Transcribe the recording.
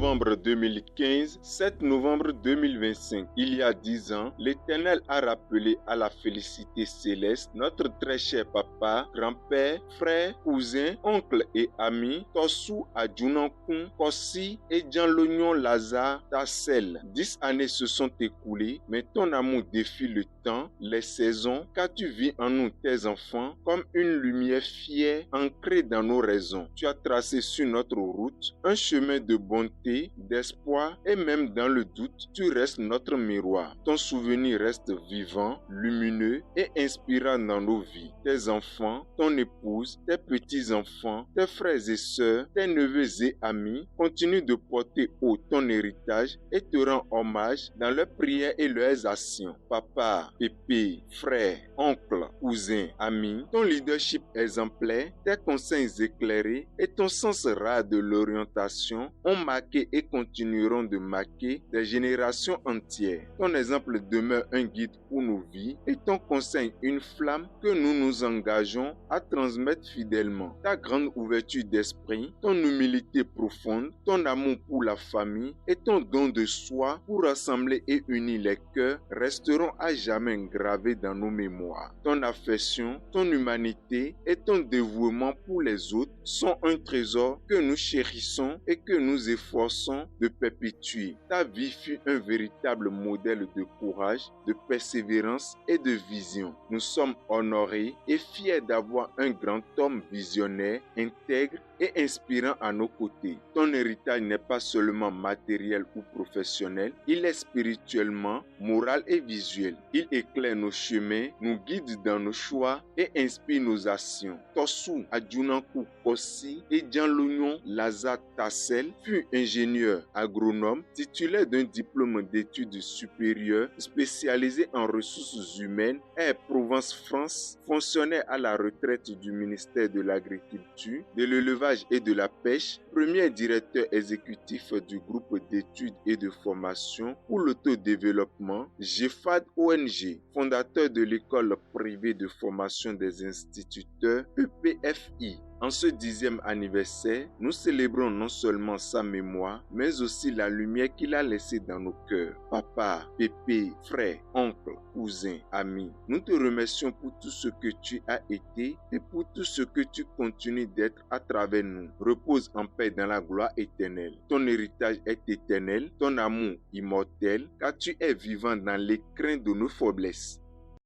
novembre 2015, 7 novembre 2025. Il y a 10 ans, l'Éternel a rappelé à la félicité céleste notre très cher papa, grand-père, frère, cousin, oncle et ami, Tosu Adjunankun, Kossi et Jean-Lognon Lazare Tassel. 10 années se sont écoulées, mais ton amour défie le temps, les saisons, car tu vis en nous tes enfants comme une lumière fière ancrée dans nos raisons. Tu as tracé sur notre route un chemin de bonté, d'espoir et même dans le doute, tu restes notre miroir. Ton souvenir reste vivant, lumineux et inspirant dans nos vies. Tes enfants, ton épouse, tes petits-enfants, tes frères et sœurs, tes neveux et amis continuent de porter haut ton héritage et te rendent hommage dans leurs prières et leurs actions. Papa, pépé, frère, oncle, cousin, ami, ton leadership exemplaire, tes conseils éclairés et ton sens rare de l'orientation ont marqué et continueront de marquer des générations entières. Ton exemple demeure un guide pour nos vies et ton conseil une flamme que nous nous engageons à transmettre fidèlement. Ta grande ouverture d'esprit, ton humilité profonde, ton amour pour la famille et ton don de soi pour rassembler et unir les cœurs resteront à jamais gravés dans nos mémoires. Ton affection, ton humanité et ton dévouement pour les autres sont un trésor que nous chérissons et que nous efforçons de perpétuer. Ta vie fut un véritable modèle de courage, de persévérance et de vision. Nous sommes honorés et fiers d'avoir un grand homme visionnaire, intègre et inspirant à nos côtés. Ton héritage n'est pas seulement matériel ou professionnel, il est spirituellement, moral et visuel. Il éclaire nos chemins, nous guide dans nos choix et inspire nos actions. Tosu Adjunankun Kossi et Jean-Lognon Lazare Tassel fut ingénieur agronome titulaire d'un diplôme d'études supérieures spécialisé en ressources humaines et Provence France, fonctionnaire à la retraite du ministère de l'Agriculture, de l'Élevage et de la Pêche, premier directeur exécutif du groupe d'études et de formation pour l'autodéveloppement GEFAD ONG, fondateur de l'école privée de formation des instituteurs EPFI. En ce 10e anniversaire, nous célébrons non seulement sa mémoire, mais aussi la lumière qu'il a laissée dans nos cœurs. Papa, pépé, frère, oncle, cousin, ami, nous te remercions pour tout ce que tu as été et pour tout ce que tu continues d'être à travers nous. Repose en paix dans la gloire éternelle. Ton héritage est éternel, ton amour immortel, car tu es vivant dans l'écrin de nos faiblesses.